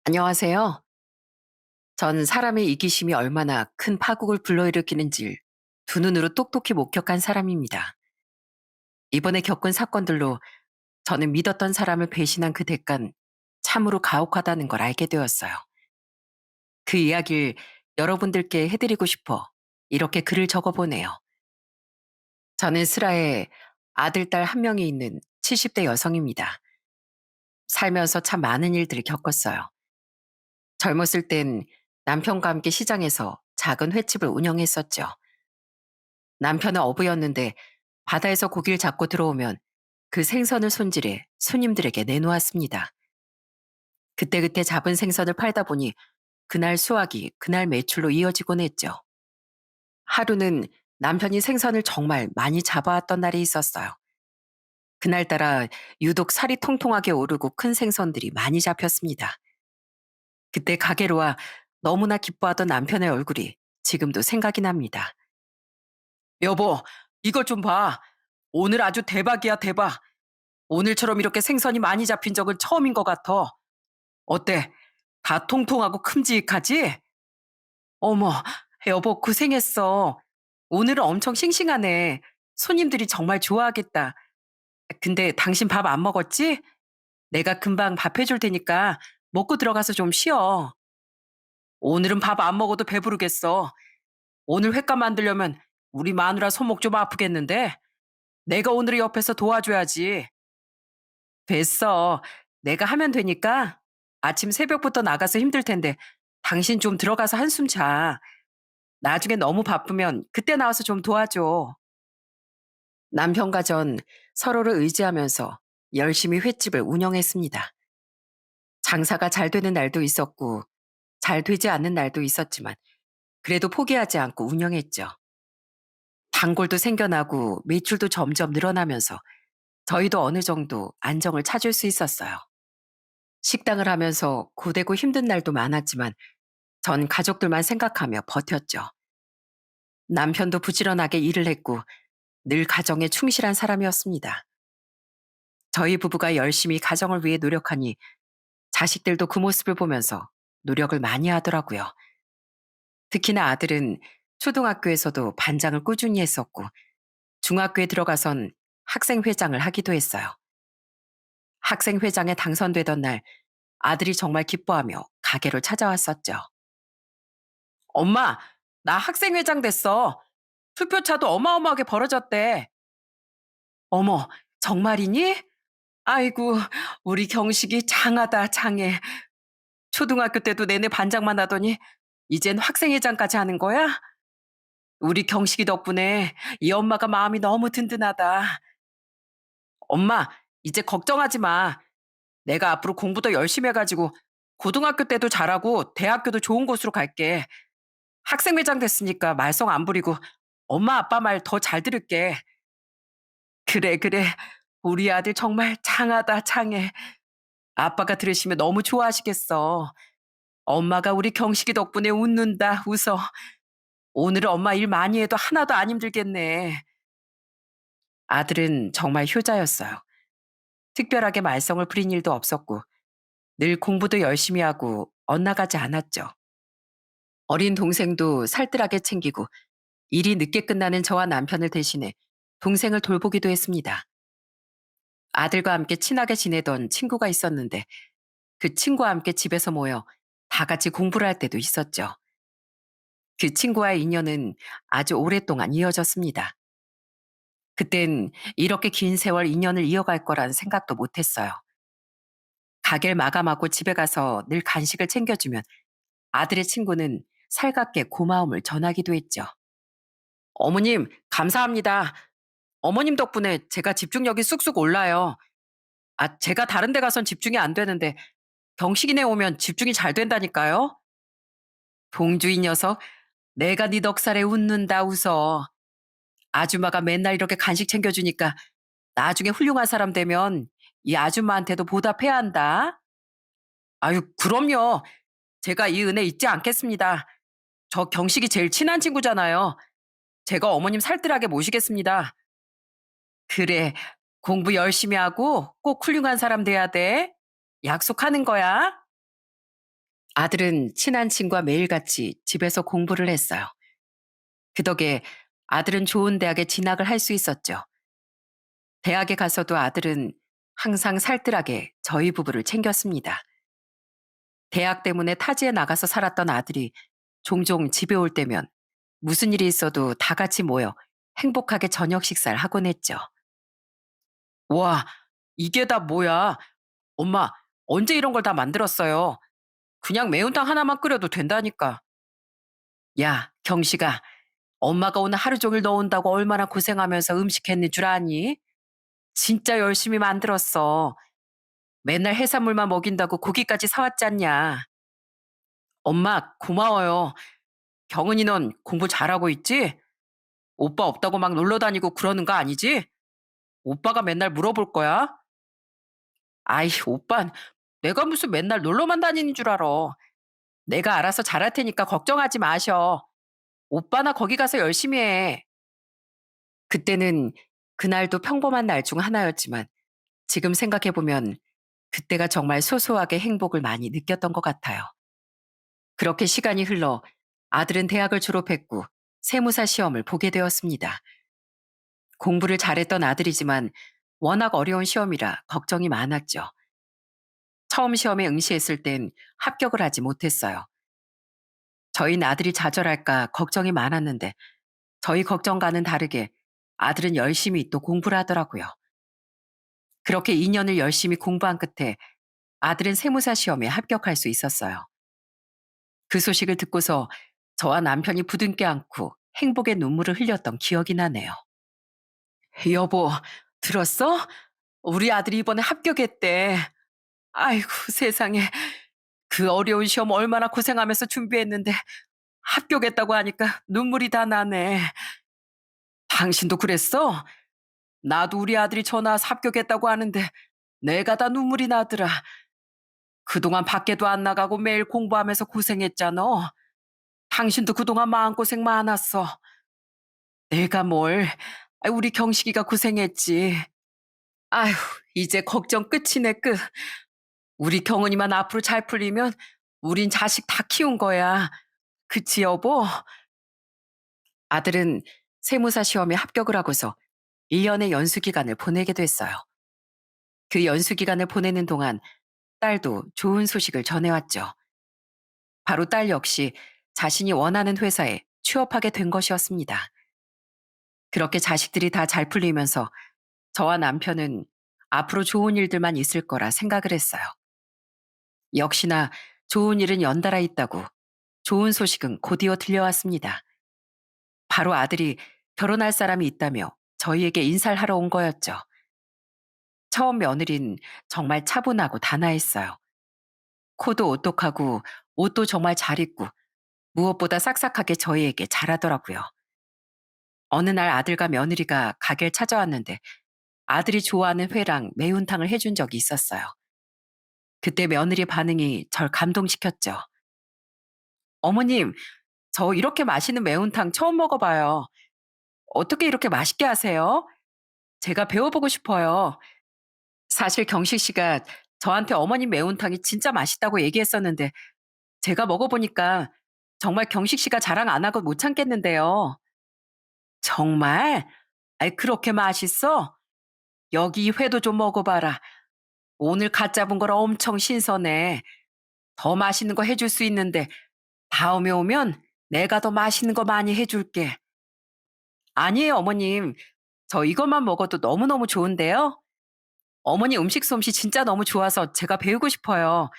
안녕하세요. 전 사람의 이기심이 얼마나 큰 파국을 불러일으키는지 두 눈으로 똑똑히 목격한 사람입니다. 이번에 겪은 사건들로 저는 믿었던 사람을 배신한 그 대가는 참으로 가혹하다는 걸 알게 되었어요. 그 이야기를 여러분들께 해드리고 싶어 이렇게 글을 적어보네요. 저는 슬하에 아들, 딸 한 명이 있는 70대 여성입니다. 살면서 참 많은 일들을 겪었어요. 젊었을 땐 남편과 함께 시장에서 작은 횟집을 운영했었죠. 남편은 어부였는데 바다에서 고기를 잡고 들어오면 그 생선을 손질해 손님들에게 내놓았습니다. 그때그때 잡은 생선을 팔다 보니 그날 수확이 그날 매출로 이어지곤 했죠. 하루는 남편이 생선을 정말 많이 잡아왔던 날이 있었어요. 그날따라 유독 살이 통통하게 오르고 큰 생선들이 많이 잡혔습니다. 그때 가게로 와 너무나 기뻐하던 남편의 얼굴이 지금도 생각이 납니다. 여보, 이것 좀 봐. 오늘 아주 대박이야, 대박. 오늘처럼 이렇게 생선이 많이 잡힌 적은 처음인 것 같아. 어때? 다 통통하고 큼직하지? 어머, 여보 고생했어. 오늘은 엄청 싱싱하네. 손님들이 정말 좋아하겠다. 근데 당신 밥 안 먹었지? 내가 금방 밥 해줄 테니까 먹고 들어가서 좀 쉬어. 오늘은 밥 안 먹어도 배부르겠어. 오늘 횟감 만들려면 우리 마누라 손목 좀 아프겠는데? 내가 오늘 옆에서 도와줘야지. 됐어. 내가 하면 되니까 아침 새벽부터 나가서 힘들 텐데 당신 좀 들어가서 한숨 자. 나중에 너무 바쁘면 그때 나와서 좀 도와줘. 남편과 전 서로를 의지하면서 열심히 횟집을 운영했습니다. 장사가 잘 되는 날도 있었고 잘 되지 않는 날도 있었지만 그래도 포기하지 않고 운영했죠. 단골도 생겨나고 매출도 점점 늘어나면서 저희도 어느 정도 안정을 찾을 수 있었어요. 식당을 하면서 고되고 힘든 날도 많았지만 전 가족들만 생각하며 버텼죠. 남편도 부지런하게 일을 했고 늘 가정에 충실한 사람이었습니다. 저희 부부가 열심히 가정을 위해 노력하니 자식들도 그 모습을 보면서 노력을 많이 하더라고요. 특히나 아들은 초등학교에서도 반장을 꾸준히 했었고 중학교에 들어가선 학생회장을 하기도 했어요. 학생회장에 당선되던 날 아들이 정말 기뻐하며 가게로 찾아왔었죠. 엄마, 나 학생회장 됐어. 투표차도 어마어마하게 벌어졌대. 어머, 정말이니? 아이고, 우리 경식이 장하다, 장해. 초등학교 때도 내내 반장만 하더니 이젠 학생회장까지 하는 거야? 우리 경식이 덕분에 이 엄마가 마음이 너무 든든하다. 엄마, 이제 걱정하지 마. 내가 앞으로 공부도 열심히 해가지고 고등학교 때도 잘하고 대학교도 좋은 곳으로 갈게. 학생회장 됐으니까 말썽 안 부리고 엄마 아빠 말 더 잘 들을게. 그래, 그래. 우리 아들 정말 장하다, 장해. 아빠가 들으시면 너무 좋아하시겠어. 엄마가 우리 경식이 덕분에 웃는다, 웃어. 오늘은 엄마 일 많이 해도 하나도 안 힘들겠네. 아들은 정말 효자였어요. 특별하게 말썽을 부린 일도 없었고, 늘 공부도 열심히 하고 엇나가지 않았죠. 어린 동생도 살뜰하게 챙기고, 일이 늦게 끝나는 저와 남편을 대신해 동생을 돌보기도 했습니다. 아들과 함께 친하게 지내던 친구가 있었는데, 그 친구와 함께 집에서 모여 다 같이 공부를 할 때도 있었죠. 그 친구와의 인연은 아주 오랫동안 이어졌습니다. 그땐 이렇게 긴 세월 인연을 이어갈 거란 생각도 못 했어요. 가게를 마감하고 집에 가서 늘 간식을 챙겨주면 아들의 친구는 살갑게 고마움을 전하기도 했죠. 어머님, 감사합니다. 어머님 덕분에 제가 집중력이 쑥쑥 올라요. 제가 다른 데 가선 집중이 안 되는데 경식이네 오면 집중이 잘 된다니까요. 봉주 이 녀석, 내가 네 넉살에 웃는다 웃어. 아줌마가 맨날 이렇게 간식 챙겨주니까 나중에 훌륭한 사람 되면 이 아줌마한테도 보답해야 한다. 아유, 그럼요. 제가 이 은혜 잊지 않겠습니다. 저 경식이 제일 친한 친구잖아요. 제가 어머님 살뜰하게 모시겠습니다. 그래, 공부 열심히 하고 꼭 훌륭한 사람 돼야 돼. 약속하는 거야. 아들은 친한 친구와 매일같이 집에서 공부를 했어요. 그 덕에 아들은 좋은 대학에 진학을 할 수 있었죠. 대학에 가서도 아들은 항상 살뜰하게 저희 부부를 챙겼습니다. 대학 때문에 타지에 나가서 살았던 아들이 종종 집에 올 때면 무슨 일이 있어도 다 같이 모여 행복하게 저녁 식사를 하곤 했죠. 와, 이게 다 뭐야? 엄마, 언제 이런 걸 다 만들었어요? 그냥 매운탕 하나만 끓여도 된다니까. 야, 경식아, 엄마가 오늘 하루 종일 너 온다고 얼마나 고생하면서 음식했는 줄 아니? 진짜 열심히 만들었어. 맨날 해산물만 먹인다고 고기까지 사왔잖냐. 엄마, 고마워요. 경은이 넌 공부 잘하고 있지? 오빠 없다고 막 놀러 다니고 그러는 거 아니지? 오빠가 맨날 물어볼 거야. 아이, 오빤 내가 무슨 맨날 놀러만 다니는 줄 알아. 내가 알아서 잘할 테니까 걱정하지 마셔. 오빠나 거기 가서 열심히 해. 그때는 그날도 평범한 날 중 하나였지만 지금 생각해보면 그때가 정말 소소하게 행복을 많이 느꼈던 것 같아요. 그렇게 시간이 흘러 아들은 대학을 졸업했고 세무사 시험을 보게 되었습니다. 공부를 잘했던 아들이지만 워낙 어려운 시험이라 걱정이 많았죠. 처음 시험에 응시했을 땐 합격을 하지 못했어요. 저희는 아들이 좌절할까 걱정이 많았는데 저희 걱정과는 다르게 아들은 열심히 또 공부를 하더라고요. 그렇게 2년을 열심히 공부한 끝에 아들은 세무사 시험에 합격할 수 있었어요. 그 소식을 듣고서 저와 남편이 부둥켜 안고 행복의 눈물을 흘렸던 기억이 나네요. 여보, 들었어? 우리 아들이 이번에 합격했대. 아이고, 세상에. 그 어려운 시험 얼마나 고생하면서 준비했는데 합격했다고 하니까 눈물이 다 나네. 당신도 그랬어? 나도 우리 아들이 전화 와서 합격했다고 하는데 내가 다 눈물이 나더라. 그동안 밖에도 안 나가고 매일 공부하면서 고생했잖아. 당신도 그동안 마음고생 많았어. 내가 뭘. 우리 경식이가 고생했지. 아휴, 이제 걱정 끝이네, 끝. 우리 경은이만 앞으로 잘 풀리면 우린 자식 다 키운 거야. 그치, 여보? 아들은 세무사 시험에 합격을 하고서 1년의 연수 기간을 보내게 됐어요. 그 연수 기간을 보내는 동안 딸도 좋은 소식을 전해왔죠. 바로 딸 역시 자신이 원하는 회사에 취업하게 된 것이었습니다. 그렇게 자식들이 다 잘 풀리면서 저와 남편은 앞으로 좋은 일들만 있을 거라 생각을 했어요. 역시나 좋은 일은 연달아 있다고 좋은 소식은 곧이어 들려왔습니다. 바로 아들이 결혼할 사람이 있다며 저희에게 인사를 하러 온 거였죠. 처음 며느린 정말 차분하고 단아했어요. 코도 오똑하고 옷도 정말 잘 입고 무엇보다 싹싹하게 저희에게 잘하더라고요. 어느 날 아들과 며느리가 가게를 찾아왔는데 아들이 좋아하는 회랑 매운탕을 해준 적이 있었어요. 그때 며느리 반응이 절 감동시켰죠. 어머님, 저 이렇게 맛있는 매운탕 처음 먹어봐요. 어떻게 이렇게 맛있게 하세요? 제가 배워보고 싶어요. 사실 경식 씨가 저한테 어머님 매운탕이 진짜 맛있다고 얘기했었는데 제가 먹어보니까 정말 경식 씨가 자랑 안 하고 못 참겠는데요. 정말? 아이, 그렇게 맛있어? 여기 이 회도 좀 먹어봐라. 오늘 갓 잡은 거라 엄청 신선해. 더 맛있는 거 해줄 수 있는데 다음에 오면 내가 더 맛있는 거 많이 해줄게. 아니에요, 어머님. 저 이것만 먹어도 너무너무 좋은데요. 어머니 음식 솜씨 진짜 너무 좋아서 제가 배우고 싶어요.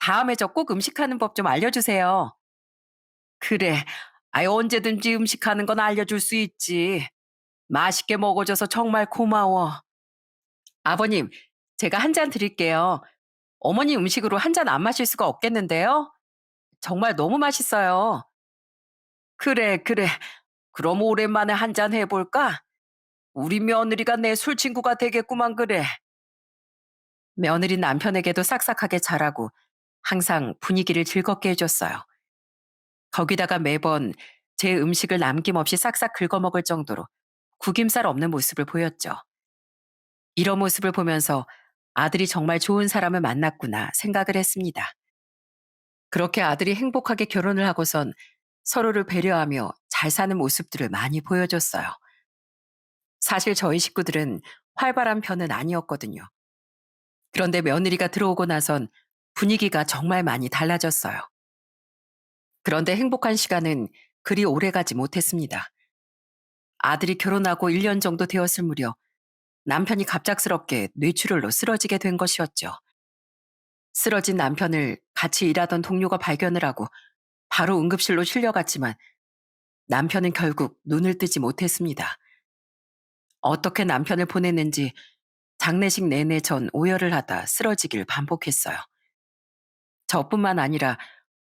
다음에 저 꼭 음식하는 법 좀 알려주세요. 그래. 아이, 언제든지 음식하는 건 알려줄 수 있지. 맛있게 먹어줘서 정말 고마워. 아버님, 제가 한 잔 드릴게요. 어머니 음식으로 한 잔 안 마실 수가 없겠는데요? 정말 너무 맛있어요. 그래, 그래. 그럼 오랜만에 한 잔 해볼까? 우리 며느리가 내 술친구가 되겠구만, 그래. 며느리 남편에게도 싹싹하게 잘하고 항상 분위기를 즐겁게 해줬어요. 거기다가 매번 제 음식을 남김없이 싹싹 긁어먹을 정도로 구김살 없는 모습을 보였죠. 이런 모습을 보면서 아들이 정말 좋은 사람을 만났구나 생각을 했습니다. 그렇게 아들이 행복하게 결혼을 하고선 서로를 배려하며 잘 사는 모습들을 많이 보여줬어요. 사실 저희 식구들은 활발한 편은 아니었거든요. 그런데 며느리가 들어오고 나선 분위기가 정말 많이 달라졌어요. 그런데 행복한 시간은 그리 오래 가지 못했습니다. 아들이 결혼하고 1년 정도 되었을 무렵 남편이 갑작스럽게 뇌출혈로 쓰러지게 된 것이었죠. 쓰러진 남편을 같이 일하던 동료가 발견을 하고 바로 응급실로 실려갔지만 남편은 결국 눈을 뜨지 못했습니다. 어떻게 남편을 보냈는지 장례식 내내 전 오열을 하다 쓰러지길 반복했어요. 저뿐만 아니라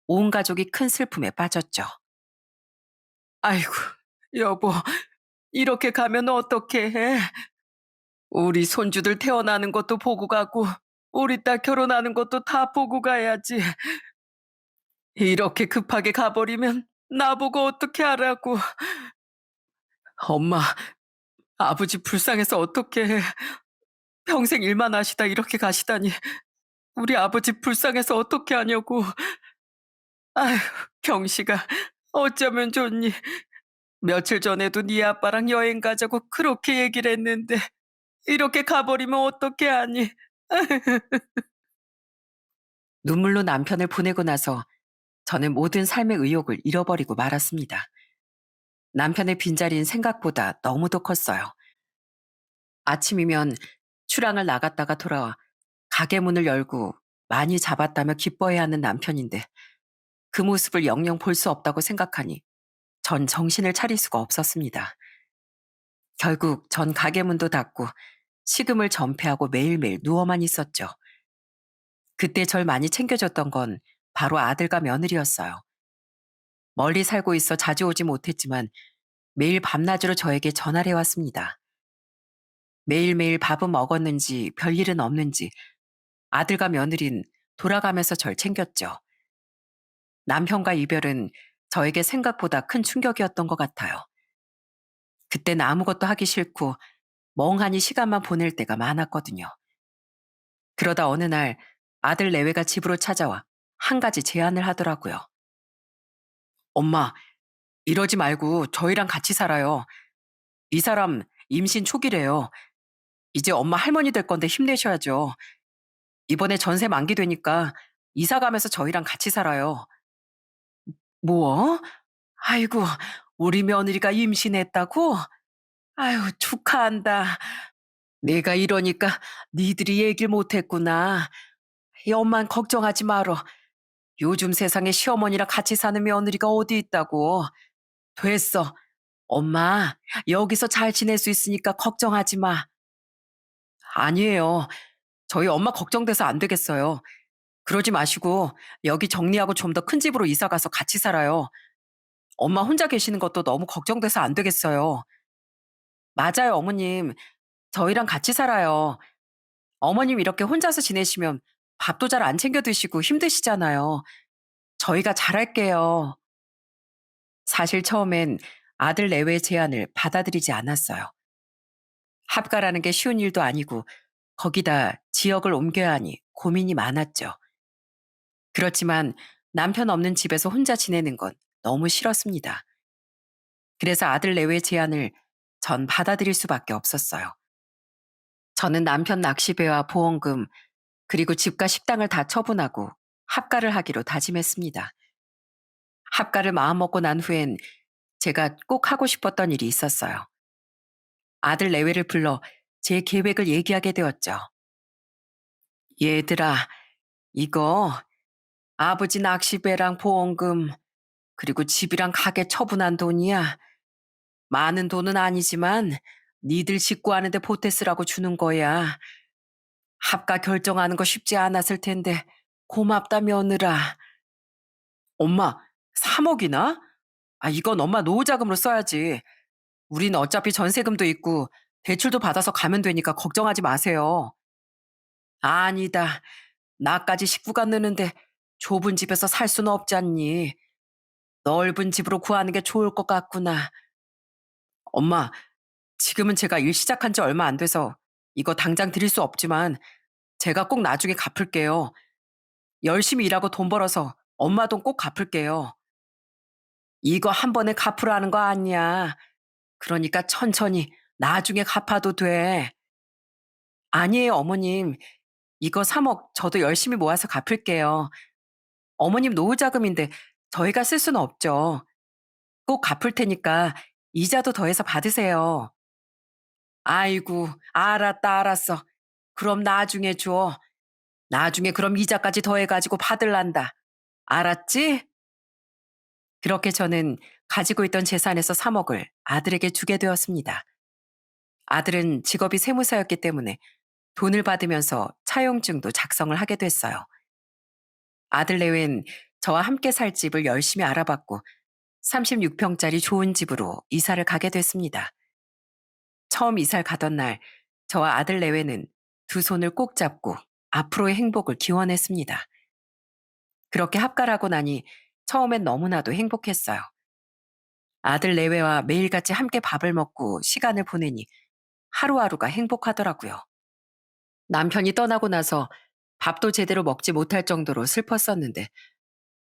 온 가족이 큰 슬픔에 빠졌죠. 아이고, 여보, 이렇게 가면 어떡해. 우리 손주들 태어나는 것도 보고 가고, 우리 딸 결혼하는 것도 다 보고 가야지. 이렇게 급하게 가버리면 나보고 어떻게 하라고. 엄마, 아버지 불쌍해서 어떡해. 평생 일만 하시다 이렇게 가시다니. 우리 아버지 불쌍해서 어떻게 하냐고. 아휴, 경식아, 어쩌면 좋니. 며칠 전에도 네 아빠랑 여행 가자고 그렇게 얘기를 했는데 이렇게 가버리면 어떻게 하니. 눈물로 남편을 보내고 나서 저는 모든 삶의 의욕을 잃어버리고 말았습니다. 남편의 빈자리는 생각보다 너무도 컸어요. 아침이면 출항을 나갔다가 돌아와 가게 문을 열고 많이 잡았다며 기뻐해야 하는 남편인데 그 모습을 영영 볼 수 없다고 생각하니 전 정신을 차릴 수가 없었습니다. 결국 전 가게 문도 닫고 식음을 전폐하고 매일매일 누워만 있었죠. 그때 절 많이 챙겨줬던 건 바로 아들과 며느리였어요. 멀리 살고 있어 자주 오지 못했지만 매일 밤낮으로 저에게 전화를 해왔습니다. 매일매일 밥은 먹었는지 별일은 없는지 아들과 며느린 돌아가면서 절 챙겼죠. 남편과 이별은 저에게 생각보다 큰 충격이었던 것 같아요. 그땐 아무것도 하기 싫고 멍하니 시간만 보낼 때가 많았거든요. 그러다 어느 날 아들 내외가 집으로 찾아와 한 가지 제안을 하더라고요. 엄마, 이러지 말고 저희랑 같이 살아요. 이 사람 임신 초기래요. 이제 엄마 할머니 될 건데 힘내셔야죠. 이번에 전세 만기되니까 이사 가면서 저희랑 같이 살아요. 뭐? 아이고, 우리 며느리가 임신했다고? 아유, 축하한다. 내가 이러니까 니들이 얘기를 못했구나. 이 엄만 걱정하지 말어. 요즘 세상에 시어머니랑 같이 사는 며느리가 어디 있다고. 됐어. 엄마, 여기서 잘 지낼 수 있으니까 걱정하지 마. 아니에요. 저희 엄마 걱정돼서 안 되겠어요. 그러지 마시고 여기 정리하고 좀 더 큰 집으로 이사 가서 같이 살아요. 엄마 혼자 계시는 것도 너무 걱정돼서 안 되겠어요. 맞아요, 어머님. 저희랑 같이 살아요. 어머님 이렇게 혼자서 지내시면 밥도 잘 안 챙겨 드시고 힘드시잖아요. 저희가 잘할게요. 사실 처음엔 아들 내외 제안을 받아들이지 않았어요. 합가라는 게 쉬운 일도 아니고 거기다 지역을 옮겨야 하니 고민이 많았죠. 그렇지만 남편 없는 집에서 혼자 지내는 건 너무 싫었습니다. 그래서 아들 내외 제안을 전 받아들일 수밖에 없었어요. 저는 남편 낚시배와 보험금 그리고 집과 식당을 다 처분하고 합가를 하기로 다짐했습니다. 합가를 마음먹고 난 후엔 제가 꼭 하고 싶었던 일이 있었어요. 아들 내외를 불러 제 계획을 얘기하게 되었죠. 얘들아, 이거 아버지 낚시배랑 보험금 그리고 집이랑 가게 처분한 돈이야. 많은 돈은 아니지만 니들 식구 하는데 보태 쓰라고 주는 거야. 합가 결정하는 거 쉽지 않았을 텐데 고맙다 며느라. 엄마, 3억이나? 아, 이건 엄마 노후 자금으로 써야지. 우린 어차피 전세금도 있고 대출도 받아서 가면 되니까 걱정하지 마세요. 아니다. 나까지 식구가 느는데 좁은 집에서 살 수는 없잖니. 넓은 집으로 구하는 게 좋을 것 같구나. 엄마, 지금은 제가 일 시작한 지 얼마 안 돼서 이거 당장 드릴 수 없지만 제가 꼭 나중에 갚을게요. 열심히 일하고 돈 벌어서 엄마 돈 꼭 갚을게요. 이거 한 번에 갚으라는 거 아니야. 그러니까 천천히 나중에 갚아도 돼. 아니에요, 어머님. 이거 3억 저도 열심히 모아서 갚을게요. 어머님 노후 자금인데 저희가 쓸 수는 없죠. 꼭 갚을 테니까 이자도 더해서 받으세요. 아이고, 알았다, 알았어. 그럼 나중에 줘. 나중에 그럼 이자까지 더해가지고 받을란다. 알았지? 그렇게 저는 가지고 있던 재산에서 3억을 아들에게 주게 되었습니다. 아들은 직업이 세무사였기 때문에 돈을 받으면서 차용증도 작성을 하게 됐어요. 아들 내외는 저와 함께 살 집을 열심히 알아봤고 36평짜리 좋은 집으로 이사를 가게 됐습니다. 처음 이사를 가던 날 저와 아들 내외는 두 손을 꼭 잡고 앞으로의 행복을 기원했습니다. 그렇게 합가하고 나니 처음엔 너무나도 행복했어요. 아들 내외와 매일같이 함께 밥을 먹고 시간을 보내니 하루하루가 행복하더라고요. 남편이 떠나고 나서 밥도 제대로 먹지 못할 정도로 슬펐었는데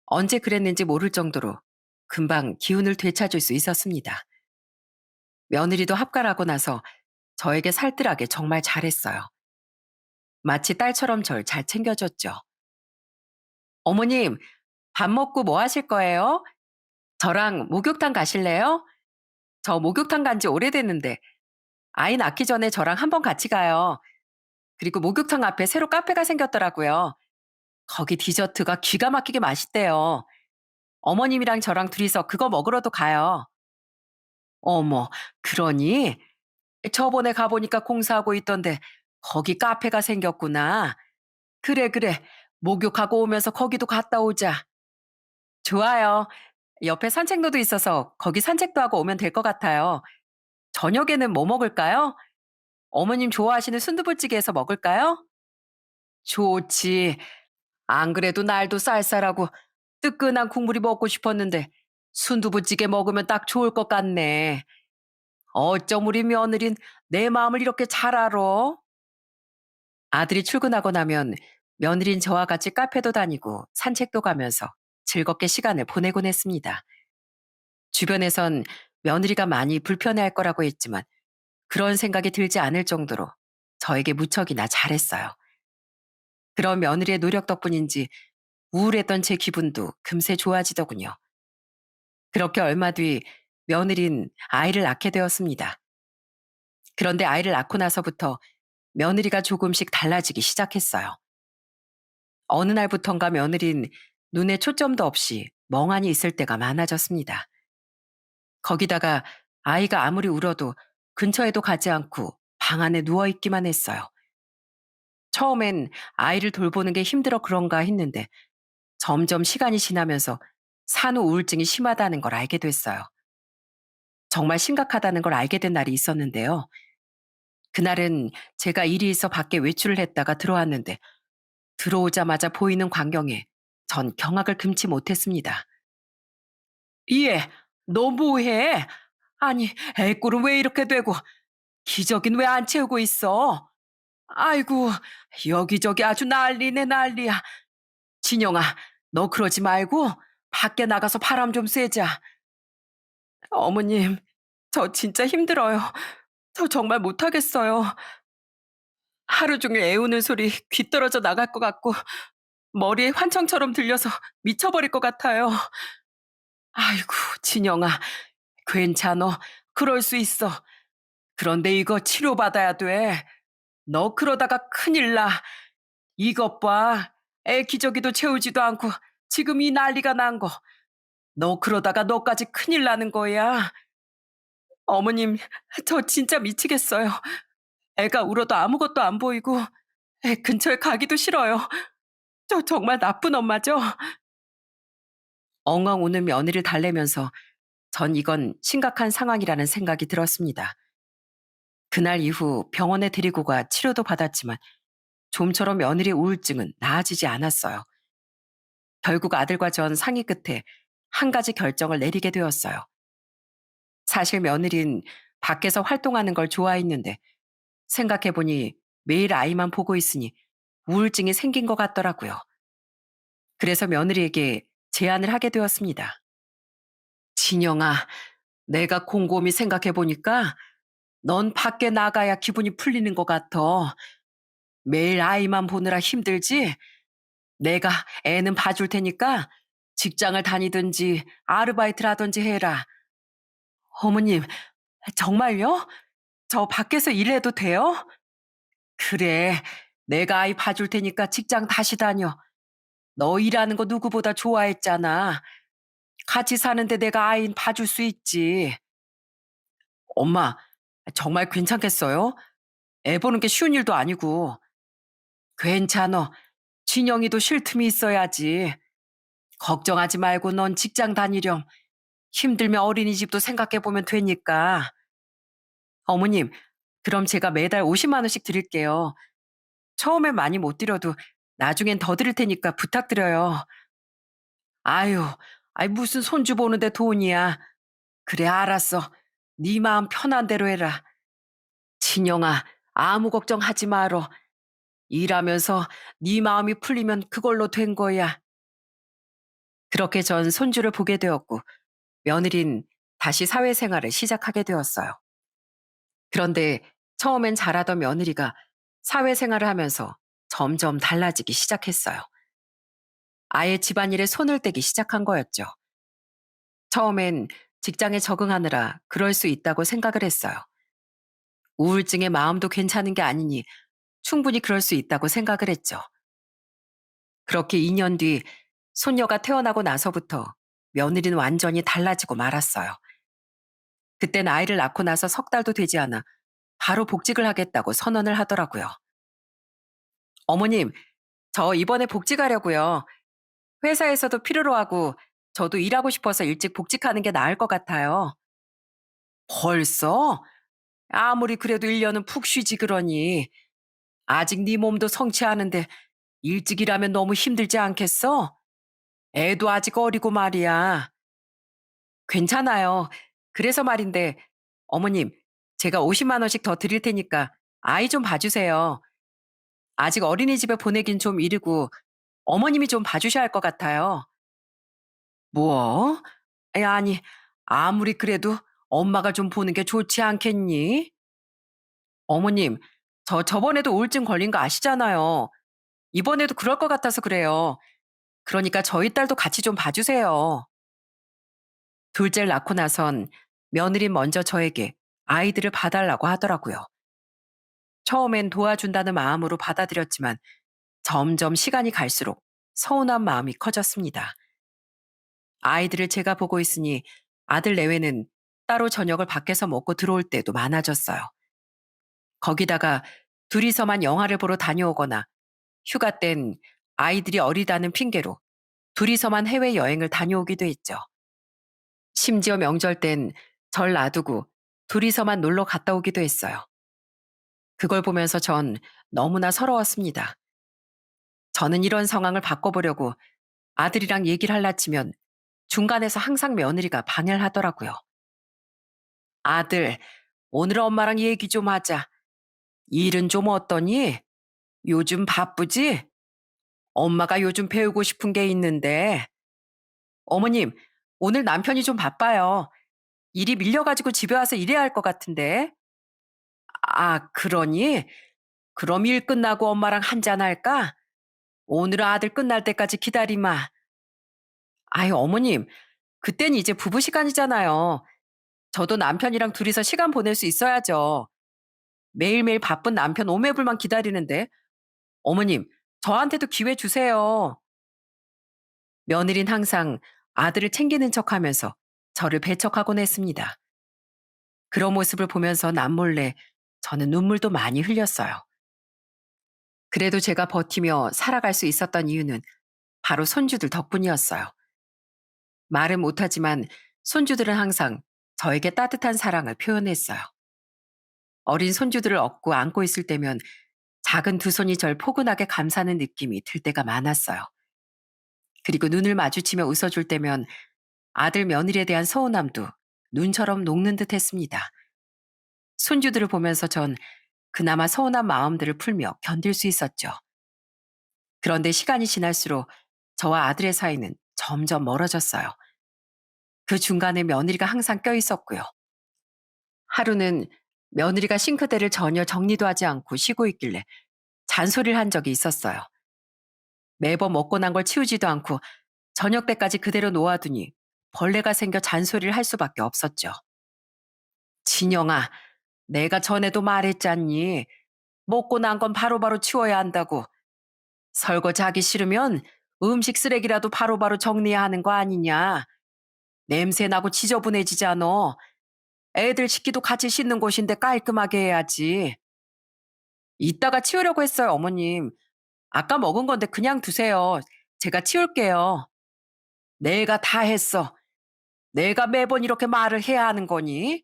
언제 그랬는지 모를 정도로 금방 기운을 되찾을 수 있었습니다. 며느리도 합가하고 나서 저에게 살뜰하게 정말 잘했어요. 마치 딸처럼 절 잘 챙겨줬죠. 어머님, 밥 먹고 뭐 하실 거예요? 저랑 목욕탕 가실래요? 저 목욕탕 간지 오래됐는데 아이 낳기 전에 저랑 한번 같이 가요. 그리고 목욕탕 앞에 새로 카페가 생겼더라고요. 거기 디저트가 기가 막히게 맛있대요. 어머님이랑 저랑 둘이서 그거 먹으러도 가요. 어머, 그러니? 저번에 가보니까 공사하고 있던데 거기 카페가 생겼구나. 그래, 그래. 목욕하고 오면서 거기도 갔다 오자. 좋아요. 옆에 산책로도 있어서 거기 산책도 하고 오면 될 것 같아요. 저녁에는 뭐 먹을까요? 어머님 좋아하시는 순두부찌개에서 먹을까요? 좋지. 안 그래도 날도 쌀쌀하고 뜨끈한 국물이 먹고 싶었는데 순두부찌개 먹으면 딱 좋을 것 같네. 어쩜 우리 며느린 내 마음을 이렇게 잘 알아? 아들이 출근하고 나면 며느린 저와 같이 카페도 다니고 산책도 가면서 즐겁게 시간을 보내곤 했습니다. 주변에선 며느리가 많이 불편해할 거라고 했지만 그런 생각이 들지 않을 정도로 저에게 무척이나 잘했어요. 그런 며느리의 노력 덕분인지 우울했던 제 기분도 금세 좋아지더군요. 그렇게 얼마 뒤 며느린 아이를 낳게 되었습니다. 그런데 아이를 낳고 나서부터 며느리가 조금씩 달라지기 시작했어요. 어느 날부턴가 며느린 눈에 초점도 없이 멍하니 있을 때가 많아졌습니다. 거기다가 아이가 아무리 울어도 근처에도 가지 않고 방 안에 누워 있기만 했어요. 처음엔 아이를 돌보는 게 힘들어 그런가 했는데 점점 시간이 지나면서 산후 우울증이 심하다는 걸 알게 됐어요. 정말 심각하다는 걸 알게 된 날이 있었는데요. 그날은 제가 일이 있어 밖에 외출을 했다가 들어왔는데 들어오자마자 보이는 광경에 전 경악을 금치 못했습니다. 얘, 너 뭐해? 아니, 애꼴은 왜 이렇게 되고 기저귀는 왜 안 채우고 있어? 아이고, 여기저기 아주 난리네 난리야. 진영아, 너 그러지 말고 밖에 나가서 바람 좀 쐬자. 어머님, 저 진짜 힘들어요. 저 정말 못하겠어요. 하루 종일 애우는 소리 귀 떨어져 나갈 것 같고 머리에 환청처럼 들려서 미쳐버릴 것 같아요. 아이고, 진영아, 괜찮어. 그럴 수 있어. 그런데 이거 치료받아야 돼. 너 그러다가 큰일 나. 이것 봐. 애 기저귀도 채우지도 않고 지금 이 난리가 난 거. 너 그러다가 너까지 큰일 나는 거야. 어머님, 저 진짜 미치겠어요. 애가 울어도 아무것도 안 보이고 애 근처에 가기도 싫어요. 저 정말 나쁜 엄마죠? 엉엉 우는 며느리를 달래면서 전 이건 심각한 상황이라는 생각이 들었습니다. 그날 이후 병원에 데리고 가 치료도 받았지만 좀처럼 며느리의 우울증은 나아지지 않았어요. 결국 아들과 전 상의 끝에 한 가지 결정을 내리게 되었어요. 사실 며느리는 밖에서 활동하는 걸 좋아했는데 생각해보니 매일 아이만 보고 있으니 우울증이 생긴 것 같더라고요. 그래서 며느리에게 제안을 하게 되었습니다. 진영아, 내가 곰곰이 생각해 보니까 넌 밖에 나가야 기분이 풀리는 것 같아. 매일 아이만 보느라 힘들지? 내가 애는 봐줄 테니까 직장을 다니든지 아르바이트를 하든지 해라. 어머님, 정말요? 저 밖에서 일해도 돼요? 그래, 내가 아이 봐줄 테니까 직장 다시 다녀. 너 일하는 거 누구보다 좋아했잖아. 같이 사는데 내가 아이 봐줄 수 있지. 엄마, 정말 괜찮겠어요? 애 보는 게 쉬운 일도 아니고. 괜찮어. 진영이도 쉴 틈이 있어야지. 걱정하지 말고 넌 직장 다니렴. 힘들면 어린이집도 생각해 보면 되니까. 어머님, 그럼 제가 매달 50만 원씩 드릴게요. 처음엔 많이 못 드려도 나중엔 더 드릴 테니까 부탁드려요. 아유, 아이 무슨 손주 보는데 돈이야. 그래, 알았어. 네 마음 편한 대로 해라. 진영아, 아무 걱정하지 말어. 일하면서 네 마음이 풀리면 그걸로 된 거야. 그렇게 전 손주를 보게 되었고 며느린 다시 사회생활을 시작하게 되었어요. 그런데 처음엔 잘하던 며느리가 사회생활을 하면서 점점 달라지기 시작했어요. 아예 집안일에 손을 떼기 시작한 거였죠. 처음엔 직장에 적응하느라 그럴 수 있다고 생각을 했어요. 우울증에 마음도 괜찮은 게 아니니 충분히 그럴 수 있다고 생각을 했죠. 그렇게 2년 뒤 손녀가 태어나고 나서부터 며느리는 완전히 달라지고 말았어요. 그땐 아이를 낳고 나서 석 달도 되지 않아 바로 복직을 하겠다고 선언을 하더라고요. 어머님, 저 이번에 복직하려고요. 회사에서도 필요로 하고 저도 일하고 싶어서 일찍 복직하는 게 나을 것 같아요. 벌써? 아무리 그래도 1년은 푹 쉬지 그러니. 아직 네 몸도 성취하는데 일찍 일하면 너무 힘들지 않겠어? 애도 아직 어리고 말이야. 괜찮아요. 그래서 말인데 어머님, 제가 50만 원씩 더 드릴 테니까 아이 좀 봐주세요. 아직 어린이집에 보내긴 좀 이르고 어머님이 좀 봐주셔야 할 것 같아요. 뭐? 아니, 아무리 그래도 엄마가 좀 보는 게 좋지 않겠니? 어머님, 저 저번에도 우울증 걸린 거 아시잖아요. 이번에도 그럴 것 같아서 그래요. 그러니까 저희 딸도 같이 좀 봐주세요. 둘째를 낳고 나선 며느리 먼저 저에게 아이들을 봐달라고 하더라고요. 처음엔 도와준다는 마음으로 받아들였지만 점점 시간이 갈수록 서운한 마음이 커졌습니다. 아이들을 제가 보고 있으니 아들 내외는 따로 저녁을 밖에서 먹고 들어올 때도 많아졌어요. 거기다가 둘이서만 영화를 보러 다녀오거나 휴가 땐 아이들이 어리다는 핑계로 둘이서만 해외여행을 다녀오기도 했죠. 심지어 명절 땐 절 놔두고 둘이서만 놀러 갔다 오기도 했어요. 그걸 보면서 전 너무나 서러웠습니다. 저는 이런 상황을 바꿔보려고 아들이랑 얘기를 할라치면 중간에서 항상 며느리가 방해를 하더라고요. 아들, 오늘 엄마랑 얘기 좀 하자. 일은 좀 어떠니? 요즘 바쁘지? 엄마가 요즘 배우고 싶은 게 있는데. 어머님, 오늘 남편이 좀 바빠요. 일이 밀려가지고 집에 와서 일해야 할 것 같은데. 아, 그러니? 그럼 일 끝나고 엄마랑 한잔 할까? 오늘은 아들 끝날 때까지 기다리마. 아유, 어머님, 그땐 이제 부부 시간이잖아요. 저도 남편이랑 둘이서 시간 보낼 수 있어야죠. 매일매일 바쁜 남편 오매불만 기다리는데. 어머님, 저한테도 기회 주세요. 며느린 항상 아들을 챙기는 척하면서 저를 배척하곤 했습니다. 그런 모습을 보면서 남몰래 저는 눈물도 많이 흘렸어요. 그래도 제가 버티며 살아갈 수 있었던 이유는 바로 손주들 덕분이었어요. 말은 못하지만 손주들은 항상 저에게 따뜻한 사랑을 표현했어요. 어린 손주들을 업고 안고 있을 때면 작은 두 손이 절 포근하게 감싸는 느낌이 들 때가 많았어요. 그리고 눈을 마주치며 웃어줄 때면 아들 며느리에 대한 서운함도 눈처럼 녹는 듯 했습니다. 손주들을 보면서 전 그나마 서운한 마음들을 풀며 견딜 수 있었죠. 그런데 시간이 지날수록 저와 아들의 사이는 점점 멀어졌어요. 그 중간에 며느리가 항상 껴 있었고요. 하루는 며느리가 싱크대를 전혀 정리도 하지 않고 쉬고 있길래 잔소리를 한 적이 있었어요. 매번 먹고 난 걸 치우지도 않고 저녁 때까지 그대로 놓아두니 벌레가 생겨 잔소리를 할 수밖에 없었죠. 진영아, 내가 전에도 말했잖니. 먹고 난 건 바로바로 치워야 한다고. 설거지하기 싫으면 음식 쓰레기라도 바로바로 정리해야 하는 거 아니냐. 냄새 나고 지저분해지잖아. 애들 식기도 같이 씻는 곳인데 깔끔하게 해야지. 이따가 치우려고 했어요, 어머님. 아까 먹은 건데 그냥 두세요. 제가 치울게요. 내가 다 했어. 내가 매번 이렇게 말을 해야 하는 거니?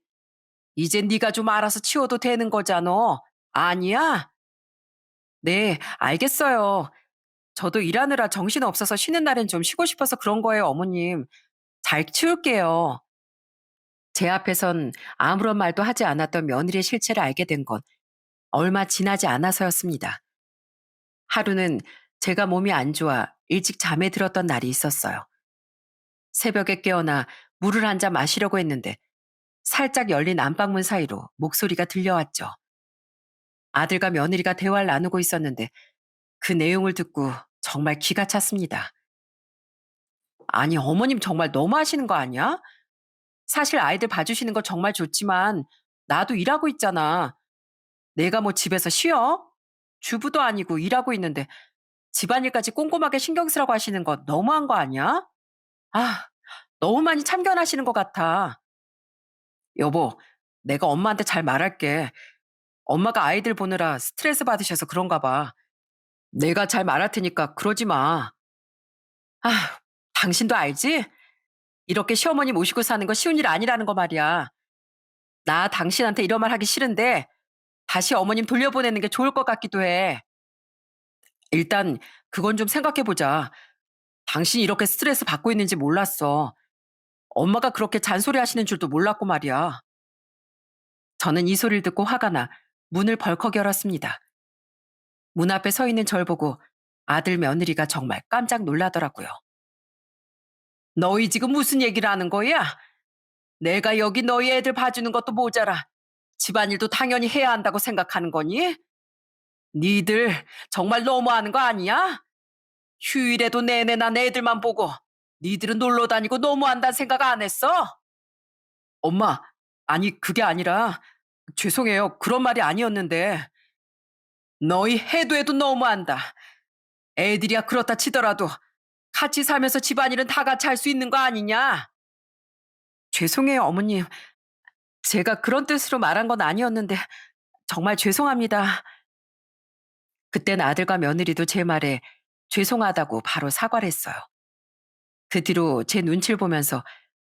이제 네가 좀 알아서 치워도 되는 거잖아. 아니야? 네, 알겠어요. 저도 일하느라 정신 없어서 쉬는 날엔 좀 쉬고 싶어서 그런 거예요, 어머님. 잘 치울게요. 제 앞에선 아무런 말도 하지 않았던 며느리의 실체를 알게 된 건 얼마 지나지 않아서였습니다. 하루는 제가 몸이 안 좋아 일찍 잠에 들었던 날이 있었어요. 새벽에 깨어나 물을 한 잔 마시려고 했는데 살짝 열린 안방문 사이로 목소리가 들려왔죠. 아들과 며느리가 대화를 나누고 있었는데 그 내용을 듣고 정말 기가 찼습니다. 아니, 어머님 정말 너무하시는 거 아니야? 사실 아이들 봐주시는 거 정말 좋지만 나도 일하고 있잖아. 내가 뭐 집에서 쉬어? 주부도 아니고 일하고 있는데 집안일까지 꼼꼼하게 신경 쓰라고 하시는 거 너무한 거 아니야? 아, 너무 많이 참견하시는 것 같아. 여보, 내가 엄마한테 잘 말할게. 엄마가 아이들 보느라 스트레스 받으셔서 그런가 봐. 내가 잘 말할 테니까 그러지 마. 아, 당신도 알지? 이렇게 시어머니 모시고 사는 거 쉬운 일 아니라는 거 말이야. 나 당신한테 이런 말 하기 싫은데 다시 어머님 돌려보내는 게 좋을 것 같기도 해. 일단 그건 좀 생각해 보자. 당신이 이렇게 스트레스 받고 있는지 몰랐어. 엄마가 그렇게 잔소리 하시는 줄도 몰랐고 말이야. 저는 이 소리를 듣고 화가 나 문을 벌컥 열었습니다. 문 앞에 서 있는 절 보고 아들 며느리가 정말 깜짝 놀라더라고요. 너희 지금 무슨 얘기를 하는 거야? 내가 여기 너희 애들 봐주는 것도 모자라. 집안일도 당연히 해야 한다고 생각하는 거니? 니들 정말 너무하는 거 아니야? 휴일에도 내내 난 애들만 보고 니들은 놀러 다니고 너무한다는 생각 안 했어? 엄마, 아니 그게 아니라 죄송해요. 그런 말이 아니었는데 너희 해도 해도 너무한다. 애들이야 그렇다 치더라도 같이 살면서 집안일은 다 같이 할 수 있는 거 아니냐? 죄송해요, 어머님. 제가 그런 뜻으로 말한 건 아니었는데 정말 죄송합니다. 그땐 아들과 며느리도 제 말에 죄송하다고 바로 사과를 했어요. 그 뒤로 제 눈치를 보면서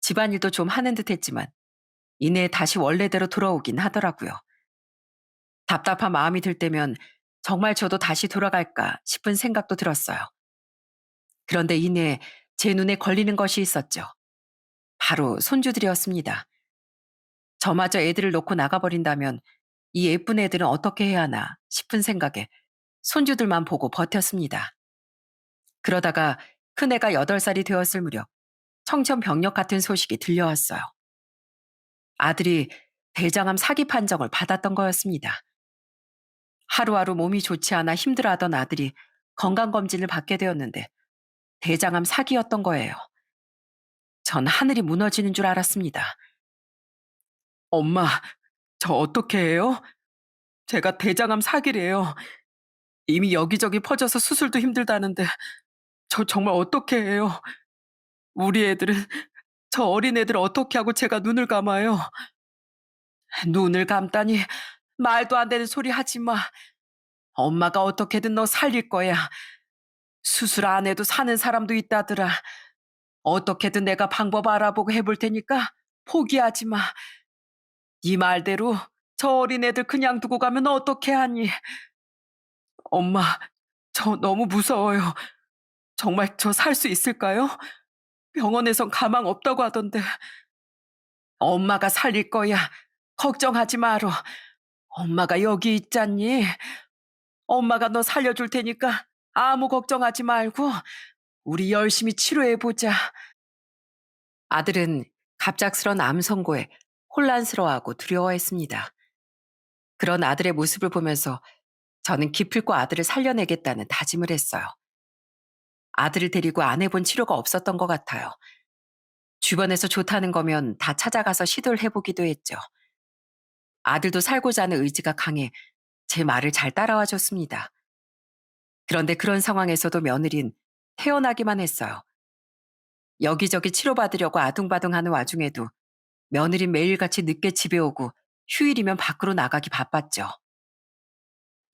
집안일도 좀 하는 듯 했지만 이내 다시 원래대로 돌아오긴 하더라고요. 답답한 마음이 들 때면 정말 저도 다시 돌아갈까 싶은 생각도 들었어요. 그런데 이내 제 눈에 걸리는 것이 있었죠. 바로 손주들이었습니다. 저마저 애들을 놓고 나가버린다면 이 예쁜 애들은 어떻게 해야 하나 싶은 생각에 손주들만 보고 버텼습니다. 그러다가 큰애가 8살이 되었을 무렵 청천벽력 같은 소식이 들려왔어요. 아들이 대장암 사기 판정을 받았던 거였습니다. 하루하루 몸이 좋지 않아 힘들어하던 아들이 건강검진을 받게 되었는데 대장암 사기였던 거예요. 전 하늘이 무너지는 줄 알았습니다. 엄마, 저 어떻게 해요? 제가 대장암 사기래요. 이미 여기저기 퍼져서 수술도 힘들다는데 저 정말 어떻게 해요? 우리 애들은 저 어린애들 어떻게 하고 제가 눈을 감아요? 눈을 감다니 말도 안 되는 소리 하지 마. 엄마가 어떻게든 너 살릴 거야. 수술 안 해도 사는 사람도 있다더라. 어떻게든 내가 방법 알아보고 해볼 테니까 포기하지 마. 네 말대로 저 어린애들 그냥 두고 가면 어떻게 하니? 엄마, 저 너무 무서워요. 정말 저 살 수 있을까요? 병원에선 가망 없다고 하던데. 엄마가 살릴 거야. 걱정하지 마라. 엄마가 여기 있잖니. 엄마가 너 살려줄 테니까 아무 걱정하지 말고 우리 열심히 치료해보자. 아들은 갑작스런 암 선고에 혼란스러워하고 두려워했습니다. 그런 아들의 모습을 보면서 저는 기필코 아들을 살려내겠다는 다짐을 했어요. 아들을 데리고 안 해본 치료가 없었던 것 같아요. 주변에서 좋다는 거면 다 찾아가서 시도를 해보기도 했죠. 아들도 살고자 하는 의지가 강해 제 말을 잘 따라와 줬습니다. 그런데 그런 상황에서도 며느린 태어나기만 했어요. 여기저기 치료받으려고 아둥바둥하는 와중에도 며느린 매일같이 늦게 집에 오고 휴일이면 밖으로 나가기 바빴죠.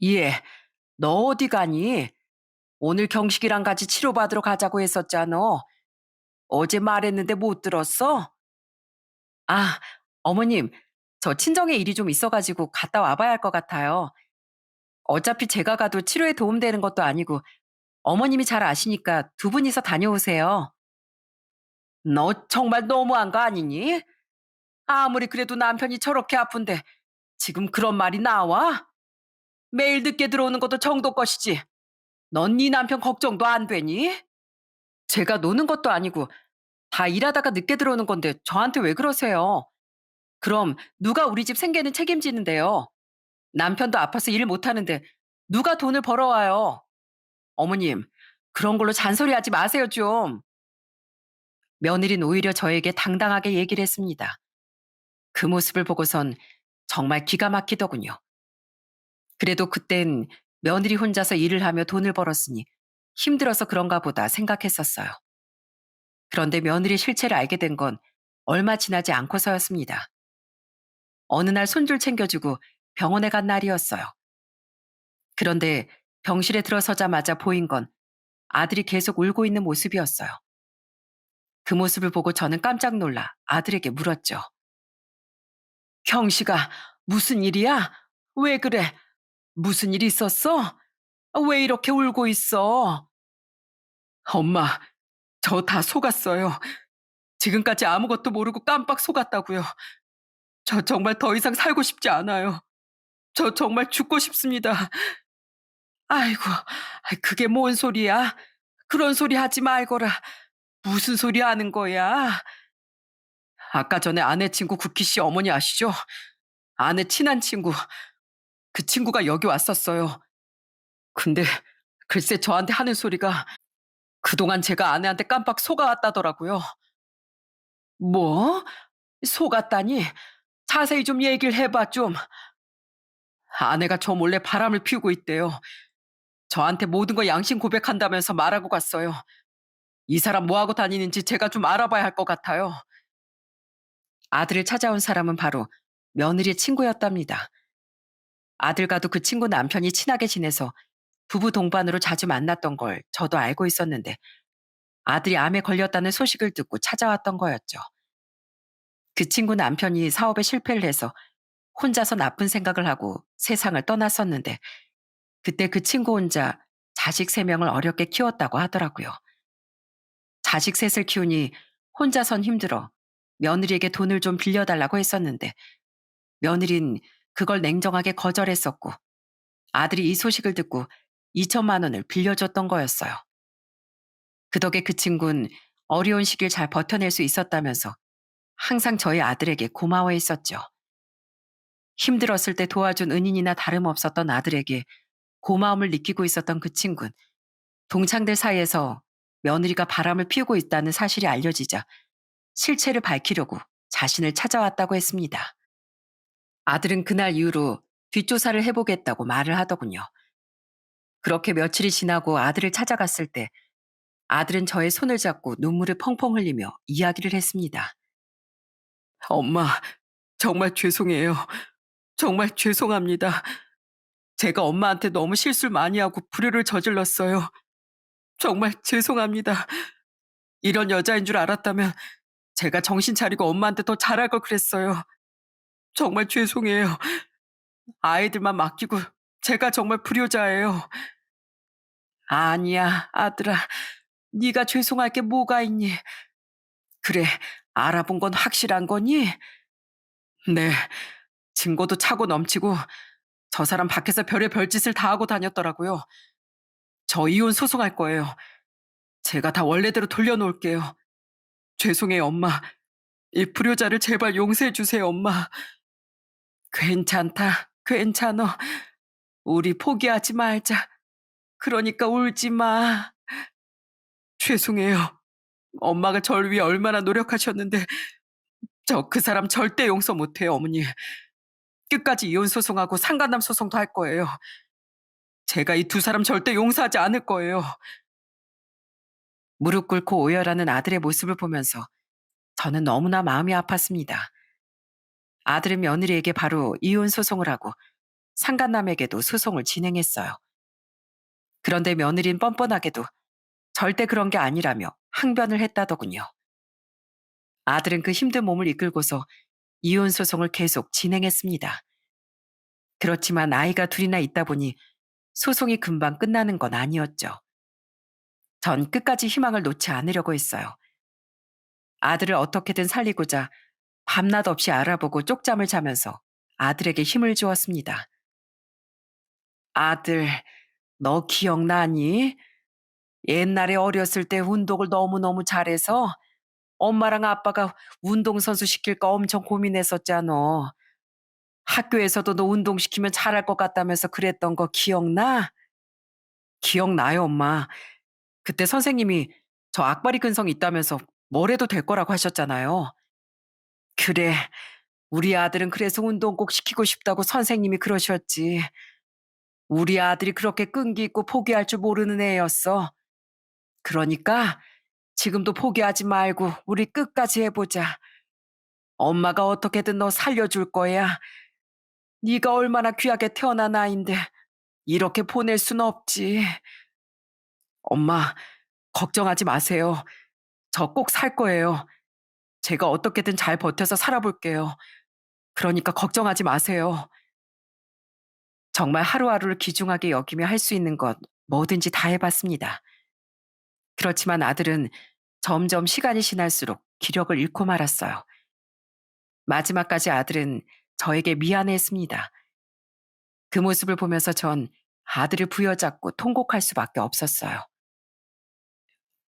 예, 너 어디 가니? 오늘 경식이랑 같이 치료받으러 가자고 했었잖아. 어제 말했는데 못 들었어? 아, 어머님, 저 친정에 일이 좀 있어가지고 갔다 와봐야 할 것 같아요. 어차피 제가 가도 치료에 도움되는 것도 아니고 어머님이 잘 아시니까 두 분이서 다녀오세요. 너 정말 너무한 거 아니니? 아무리 그래도 남편이 저렇게 아픈데 지금 그런 말이 나와? 매일 늦게 들어오는 것도 정도 것이지. 넌 네 남편 걱정도 안 되니? 제가 노는 것도 아니고 다 일하다가 늦게 들어오는 건데 저한테 왜 그러세요? 그럼 누가 우리 집 생계는 책임지는데요? 남편도 아파서 일 못하는데 누가 돈을 벌어와요? 어머님, 그런 걸로 잔소리하지 마세요 좀. 며느리는 오히려 저에게 당당하게 얘기를 했습니다. 그 모습을 보고선 정말 기가 막히더군요. 그래도 그땐 며느리 혼자서 일을 하며 돈을 벌었으니 힘들어서 그런가 보다 생각했었어요. 그런데 며느리 실체를 알게 된 건 얼마 지나지 않고서였습니다. 어느 날 손줄 챙겨주고 병원에 간 날이었어요. 그런데 병실에 들어서자마자 보인 건 아들이 계속 울고 있는 모습이었어요. 그 모습을 보고 저는 깜짝 놀라 아들에게 물었죠. 경식아, 무슨 일이야? 왜 그래? 무슨 일 있었어? 왜 이렇게 울고 있어? 엄마, 저 다 속았어요. 지금까지 아무것도 모르고 깜빡 속았다고요. 저 정말 더 이상 살고 싶지 않아요. 저 정말 죽고 싶습니다. 아이고, 그게 뭔 소리야? 그런 소리 하지 말거라. 무슨 소리 하는 거야? 아까 전에 아내 친구 구키 씨 어머니 아시죠? 아내 친한 친구. 그 친구가 여기 왔었어요. 근데 글쎄 저한테 하는 소리가 그동안 제가 아내한테 깜빡 속아왔다더라고요. 뭐? 속았다니? 자세히 좀 얘기를 해봐 좀. 아내가 저 몰래 바람을 피우고 있대요. 저한테 모든 거 양심 고백한다면서 말하고 갔어요. 이 사람 뭐하고 다니는지 제가 좀 알아봐야 할 것 같아요. 아들을 찾아온 사람은 바로 며느리의 친구였답니다. 아들과도 그 친구 남편이 친하게 지내서 부부 동반으로 자주 만났던 걸 저도 알고 있었는데 아들이 암에 걸렸다는 소식을 듣고 찾아왔던 거였죠. 그 친구 남편이 사업에 실패를 해서 혼자서 나쁜 생각을 하고 세상을 떠났었는데 그때 그 친구 혼자 자식 3명을 어렵게 키웠다고 하더라고요. 자식 셋을 키우니 혼자선 힘들어 며느리에게 돈을 좀 빌려달라고 했었는데 며느린 그걸 냉정하게 거절했었고 아들이 이 소식을 듣고 2천만 원을 빌려줬던 거였어요. 그 덕에 그 친구는 어려운 시기를 잘 버텨낼 수 있었다면서 항상 저희 아들에게 고마워했었죠. 힘들었을 때 도와준 은인이나 다름없었던 아들에게 고마움을 느끼고 있었던 그 친구는 동창들 사이에서 며느리가 바람을 피우고 있다는 사실이 알려지자 실체를 밝히려고 자신을 찾아왔다고 했습니다. 아들은 그날 이후로 뒷조사를 해보겠다고 말을 하더군요. 그렇게 며칠이 지나고 아들을 찾아갔을 때 아들은 저의 손을 잡고 눈물을 펑펑 흘리며 이야기를 했습니다. 엄마, 정말 죄송해요. 정말 죄송합니다. 제가 엄마한테 너무 실수를 많이 하고 불효를 저질렀어요. 정말 죄송합니다. 이런 여자인 줄 알았다면 제가 정신 차리고 엄마한테 더 잘할 걸 그랬어요. 정말 죄송해요. 아이들만 맡기고 제가 정말 불효자예요. 아니야, 아들아. 네가 죄송할 게 뭐가 있니? 그래, 알아본 건 확실한 거니? 네, 증거도 차고 넘치고 저 사람 밖에서 별의 별짓을 다 하고 다녔더라고요. 저 이혼 소송할 거예요. 제가 다 원래대로 돌려놓을게요. 죄송해요, 엄마. 이 불효자를 제발 용서해 주세요, 엄마. 괜찮다. 괜찮어. 우리 포기하지 말자. 그러니까 울지 마. 죄송해요. 엄마가 절 위해 얼마나 노력하셨는데 저 그 사람 절대 용서 못해요, 어머니. 끝까지 이혼 소송하고 상간남 소송도 할 거예요. 제가 이 두 사람 절대 용서하지 않을 거예요. 무릎 꿇고 오열하는 아들의 모습을 보면서 저는 너무나 마음이 아팠습니다. 아들은 며느리에게 바로 이혼 소송을 하고 상간남에게도 소송을 진행했어요. 그런데 며느리는 뻔뻔하게도 절대 그런 게 아니라며 항변을 했다더군요. 아들은 그 힘든 몸을 이끌고서 이혼 소송을 계속 진행했습니다. 그렇지만 아이가 둘이나 있다 보니 소송이 금방 끝나는 건 아니었죠. 전 끝까지 희망을 놓지 않으려고 했어요. 아들을 어떻게든 살리고자 밤낮 없이 알아보고 쪽잠을 자면서 아들에게 힘을 주었습니다. 아들, 너 기억나니? 옛날에 어렸을 때 운동을 너무너무 잘해서 엄마랑 아빠가 운동선수 시킬까 엄청 고민했었잖아. 학교에서도 너 운동시키면 잘할 것 같다면서 그랬던 거 기억나? 기억나요, 엄마. 그때 선생님이 저 악바리 근성이 있다면서 뭘 해도 될 거라고 하셨잖아요. 그래, 우리 아들은 그래서 운동 꼭 시키고 싶다고 선생님이 그러셨지. 우리 아들이 그렇게 끈기 있고 포기할 줄 모르는 애였어. 그러니까 지금도 포기하지 말고 우리 끝까지 해보자. 엄마가 어떻게든 너 살려줄 거야. 네가 얼마나 귀하게 태어난 아인데 이렇게 보낼 순 없지. 엄마, 걱정하지 마세요. 저 꼭 살 거예요. 제가 어떻게든 잘 버텨서 살아볼게요. 그러니까 걱정하지 마세요. 정말 하루하루를 귀중하게 여기며 할 수 있는 것 뭐든지 다 해봤습니다. 그렇지만 아들은 점점 시간이 지날수록 기력을 잃고 말았어요. 마지막까지 아들은 저에게 미안해했습니다. 그 모습을 보면서 전 아들을 부여잡고 통곡할 수밖에 없었어요.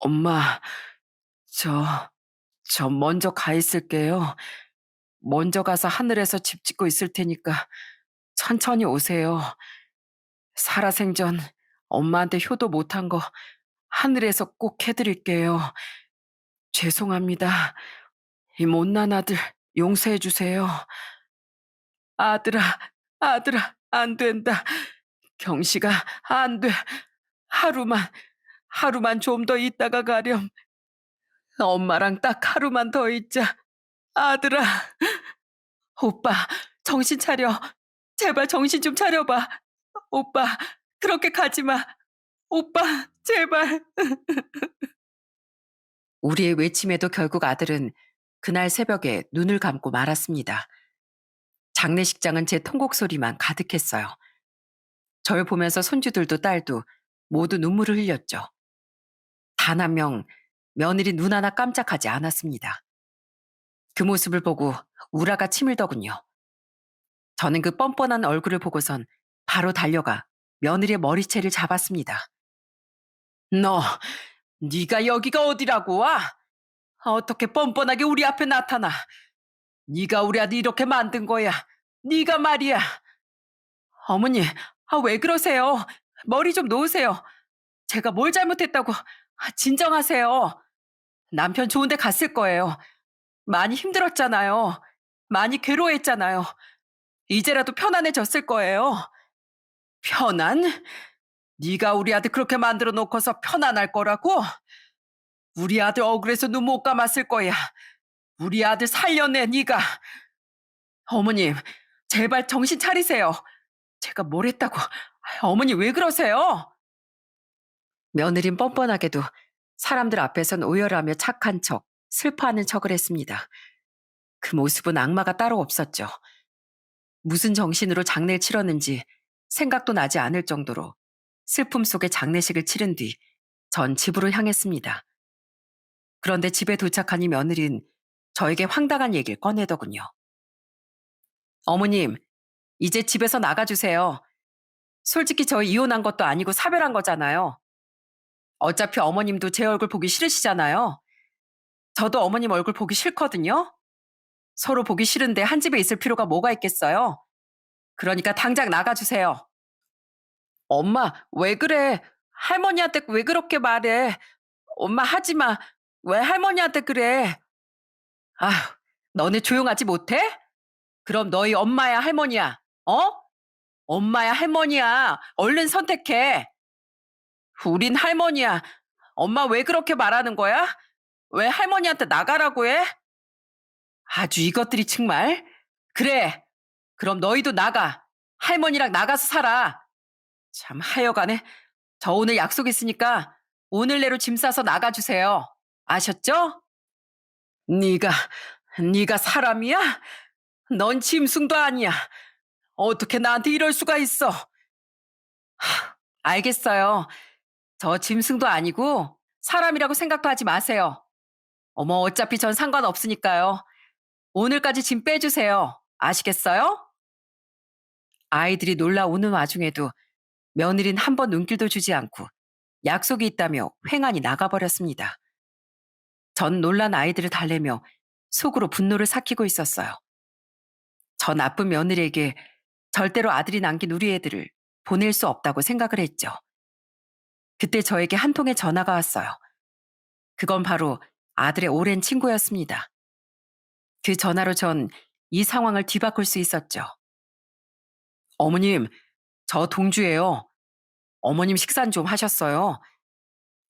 엄마, 저, 저 먼저 가 있을게요. 먼저 가서 하늘에서 집 짓고 있을 테니까 천천히 오세요. 살아생전 엄마한테 효도 못한 거 하늘에서 꼭 해드릴게요. 죄송합니다. 이 못난 아들 용서해 주세요. 아들아, 아들아, 안 된다. 경식아, 안 돼. 하루만, 하루만 좀 더 있다가 가렴. 엄마랑 딱 하루만 더 있자. 아들아, 오빠, 정신 차려. 제발 정신 좀 차려봐. 오빠, 그렇게 가지 마. 오빠, 제발. 우리의 외침에도 결국 아들은 그날 새벽에 눈을 감고 말았습니다. 장례식장은 제 통곡 소리만 가득했어요. 절 보면서 손주들도 딸도 모두 눈물을 흘렸죠. 단 한 명 며느리 눈 하나 깜짝하지 않았습니다. 그 모습을 보고 우라가 치밀더군요. 저는 그 뻔뻔한 얼굴을 보고선 바로 달려가 며느리의 머리채를 잡았습니다. 너, 네가 여기가 어디라고 와? 어떻게 뻔뻔하게 우리 앞에 나타나? 네가 우리 아들 이렇게 만든 거야. 네가 말이야. 어머니, 왜 그러세요? 머리 좀 놓으세요. 제가 뭘 잘못했다고. 진정하세요. 남편 좋은 데 갔을 거예요. 많이 힘들었잖아요. 많이 괴로워했잖아요. 이제라도 편안해졌을 거예요. 편안? 네가 우리 아들 그렇게 만들어 놓고서 편안할 거라고? 우리 아들 억울해서 눈 못 감았을 거야. 우리 아들 살려내 네가. 어머님, 제발 정신 차리세요. 제가 뭘 했다고. 어머니 왜 그러세요? 며느린 뻔뻔하게도 사람들 앞에선 오열하며 착한 척, 슬퍼하는 척을 했습니다. 그 모습은 악마가 따로 없었죠. 무슨 정신으로 장례를 치렀는지 생각도 나지 않을 정도로 슬픔 속에 장례식을 치른 뒤 전 집으로 향했습니다. 그런데 집에 도착하니 며느린 저에게 황당한 얘기를 꺼내더군요. 어머님, 이제 집에서 나가주세요. 솔직히 저 이혼한 것도 아니고 사별한 거잖아요. 어차피 어머님도 제 얼굴 보기 싫으시잖아요. 저도 어머님 얼굴 보기 싫거든요. 서로 보기 싫은데 한 집에 있을 필요가 뭐가 있겠어요? 그러니까 당장 나가주세요. 엄마, 왜 그래? 할머니한테 왜 그렇게 말해? 엄마 하지 마. 왜 할머니한테 그래? 아휴, 너네 조용하지 못해? 그럼 너희 엄마야, 할머니야? 어? 엄마야, 할머니야? 얼른 선택해. 우린 할머니야. 엄마 왜 그렇게 말하는 거야? 왜 할머니한테 나가라고 해? 아주 이것들이 정말. 그래. 그럼 너희도 나가. 할머니랑 나가서 살아. 참 하여간에 저 오늘 약속 있으니까 오늘 내로 짐 싸서 나가주세요. 아셨죠? 네가 네가 사람이야? 넌 짐승도 아니야. 어떻게 나한테 이럴 수가 있어? 알겠어요. 저 짐승도 아니고 사람이라고 생각도 하지 마세요. 어머, 어차피 전 상관없으니까요. 오늘까지 짐 빼주세요. 아시겠어요? 아이들이 놀라오는 와중에도 며느린 한 번 눈길도 주지 않고 약속이 있다며 횡하니 나가버렸습니다. 전 놀란 아이들을 달래며 속으로 분노를 삭히고 있었어요. 저 나쁜 며느리에게 절대로 아들이 남긴 우리 애들을 보낼 수 없다고 생각을 했죠. 그때 저에게 한 통의 전화가 왔어요. 그건 바로 아들의 오랜 친구였습니다. 그 전화로 전 이 상황을 뒤바꿀 수 있었죠. 어머님, 저 동주예요. 어머님 식사는 좀 하셨어요?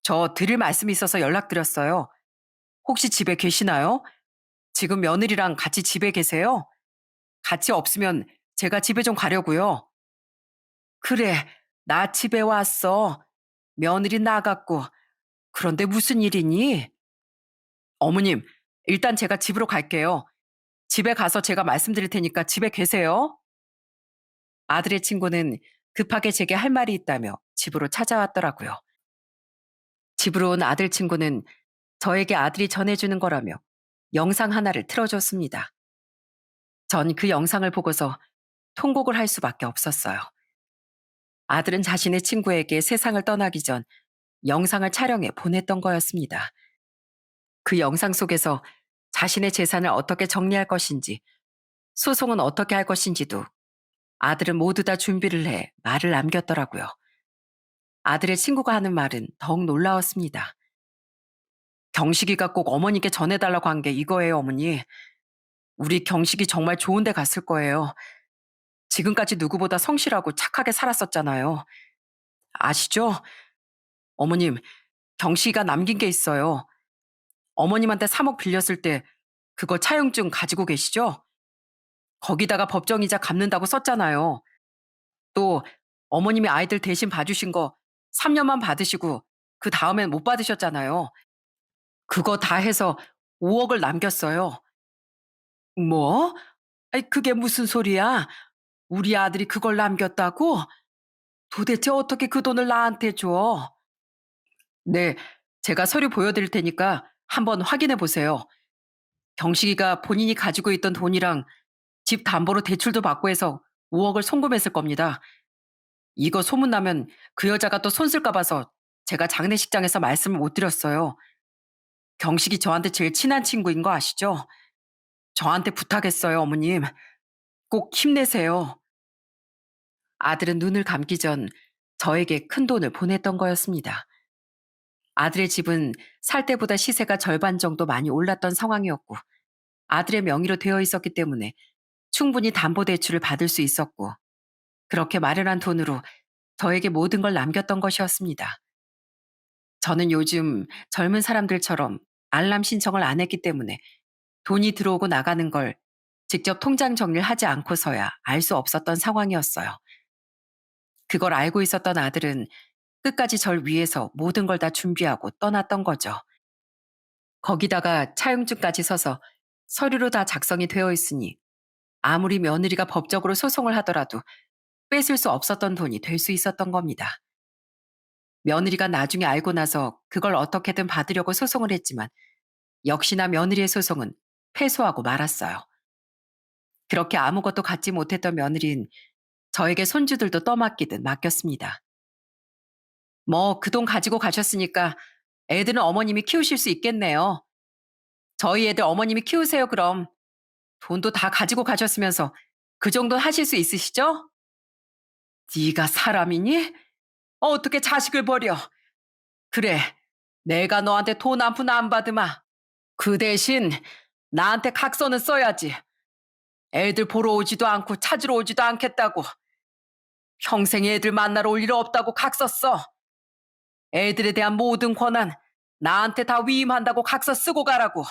저 드릴 말씀이 있어서 연락드렸어요. 혹시 집에 계시나요? 지금 며느리랑 같이 집에 계세요? 같이 없으면 제가 집에 좀 가려고요. 그래, 나 집에 왔어. 며느리 나갔고. 그런데 무슨 일이니? 어머님, 일단 제가 집으로 갈게요. 집에 가서 제가 말씀드릴 테니까 집에 계세요. 아들의 친구는 급하게 제게 할 말이 있다며 집으로 찾아왔더라고요. 집으로 온 아들 친구는 저에게 아들이 전해주는 거라며 영상 하나를 틀어줬습니다. 전 그 영상을 보고서 통곡을 할 수밖에 없었어요. 아들은 자신의 친구에게 세상을 떠나기 전 영상을 촬영해 보냈던 거였습니다. 그 영상 속에서 자신의 재산을 어떻게 정리할 것인지, 소송은 어떻게 할 것인지도 아들은 모두 다 준비를 해 말을 남겼더라고요. 아들의 친구가 하는 말은 더욱 놀라웠습니다. 경식이가 꼭 어머니께 전해달라고 한 게 이거예요, 어머니. 우리 경식이 정말 좋은 데 갔을 거예요. 지금까지 누구보다 성실하고 착하게 살았었잖아요. 아시죠? 어머님, 경식이가 남긴 게 있어요. 어머님한테 3억 빌렸을 때 그거 차용증 가지고 계시죠? 거기다가 법정이자 갚는다고 썼잖아요. 또 어머님이 아이들 대신 봐주신 거 3년만 받으시고 그 다음엔 못 받으셨잖아요. 그거 다 해서 5억을 남겼어요. 뭐? 아이, 그게 무슨 소리야? 우리 아들이 그걸 남겼다고? 도대체 어떻게 그 돈을 나한테 줘? 네, 제가 서류 보여드릴 테니까 한번 확인해 보세요. 경식이가 본인이 가지고 있던 돈이랑 집 담보로 대출도 받고 해서 5억을 송금했을 겁니다. 이거 소문나면 그 여자가 또 손 쓸까 봐서 제가 장례식장에서 말씀을 못 드렸어요. 경식이 저한테 제일 친한 친구인 거 아시죠? 저한테 부탁했어요, 어머님. 꼭 힘내세요. 아들은 눈을 감기 전 저에게 큰 돈을 보냈던 거였습니다. 아들의 집은 살 때보다 시세가 절반 정도 많이 올랐던 상황이었고, 아들의 명의로 되어 있었기 때문에 충분히 담보대출을 받을 수 있었고, 그렇게 마련한 돈으로 저에게 모든 걸 남겼던 것이었습니다. 저는 요즘 젊은 사람들처럼 알람 신청을 안 했기 때문에 돈이 들어오고 나가는 걸 직접 통장 정리를 하지 않고서야 알 수 없었던 상황이었어요. 그걸 알고 있었던 아들은 끝까지 절 위해서 모든 걸 다 준비하고 떠났던 거죠. 거기다가 차용증까지 서서 서류로 다 작성이 되어 있으니 아무리 며느리가 법적으로 소송을 하더라도 뺏을 수 없었던 돈이 될 수 있었던 겁니다. 며느리가 나중에 알고 나서 그걸 어떻게든 받으려고 소송을 했지만 역시나 며느리의 소송은 패소하고 말았어요. 그렇게 아무것도 갖지 못했던 며느리는 저에게 손주들도 떠맡기듯 맡겼습니다. 뭐 그 돈 가지고 가셨으니까 애들은 어머님이 키우실 수 있겠네요. 저희 애들 어머님이 키우세요, 그럼. 돈도 다 가지고 가셨으면서 그 정도는 하실 수 있으시죠? 네가 사람이니? 어떻게 자식을 버려? 그래, 내가 너한테 돈 한 푼 안 받으마. 그 대신 나한테 각서는 써야지. 애들 보러 오지도 않고 찾으러 오지도 않겠다고. 평생 애들 만나러 올 일 없다고 각서 써. 애들에 대한 모든 권한 나한테 다 위임한다고 각서 쓰고 가라고.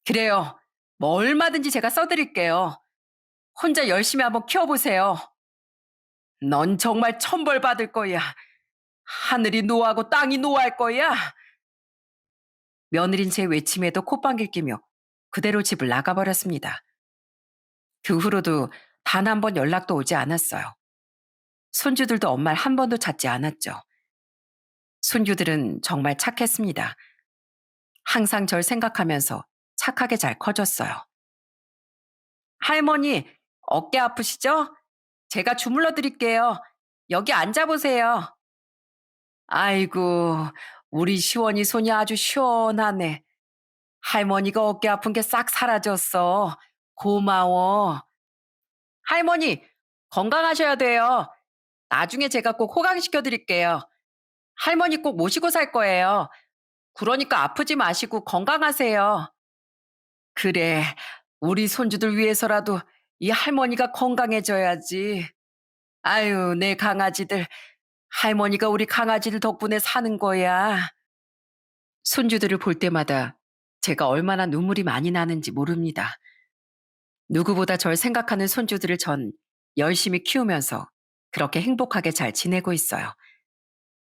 그래요. 뭐 얼마든지 제가 써드릴게요. 혼자 열심히 한번 키워보세요. 넌 정말 천벌 받을 거야. 하늘이 노하고 땅이 노할 거야. 며느린 제 외침에도 콧방귀를 끼며 그대로 집을 나가버렸습니다. 그 후로도 단 한 번 연락도 오지 않았어요. 손주들도 엄마를 한 번도 찾지 않았죠. 손주들은 정말 착했습니다. 항상 절 생각하면서 착하게 잘 커졌어요. 할머니, 어깨 아프시죠? 제가 주물러 드릴게요. 여기 앉아보세요. 아이고, 우리 시원이 손이 아주 시원하네. 할머니가 어깨 아픈 게 싹 사라졌어. 고마워. 할머니, 건강하셔야 돼요. 나중에 제가 꼭 호강시켜 드릴게요. 할머니 꼭 모시고 살 거예요. 그러니까 아프지 마시고 건강하세요. 그래, 우리 손주들 위해서라도 이 할머니가 건강해져야지. 아유, 내 강아지들. 할머니가 우리 강아지들 덕분에 사는 거야. 손주들을 볼 때마다 제가 얼마나 눈물이 많이 나는지 모릅니다. 누구보다 절 생각하는 손주들을 전 열심히 키우면서 그렇게 행복하게 잘 지내고 있어요.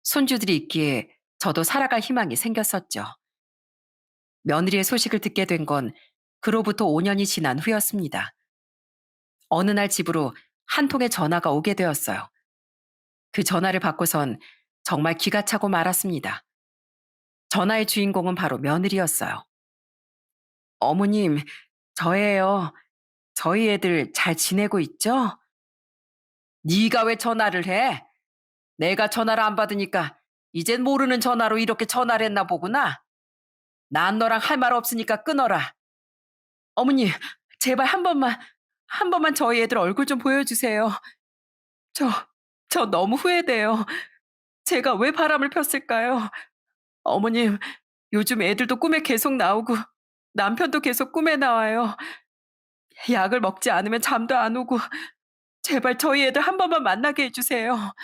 손주들이 있기에 저도 살아갈 희망이 생겼었죠. 며느리의 소식을 듣게 된 건 그로부터 5년이 지난 후였습니다. 어느 날 집으로 한 통의 전화가 오게 되었어요. 그 전화를 받고선 정말 기가 차고 말았습니다. 전화의 주인공은 바로 며느리였어요. 어머님, 저예요. 저희 애들 잘 지내고 있죠? 네가 왜 전화를 해? 내가 전화를 안 받으니까 이젠 모르는 전화로 이렇게 전화를 했나 보구나. 난 너랑 할 말 없으니까 끊어라. 어머니, 제발 한 번만 저희 애들 얼굴 좀 보여주세요. 저, 저 너무 후회돼요. 제가 왜 바람을 폈을까요? 어머님, 요즘 애들도 꿈에 계속 나오고 남편도 계속 꿈에 나와요. 약을 먹지 않으면 잠도 안 오고 제발 저희 애들 한 번만 만나게 해주세요.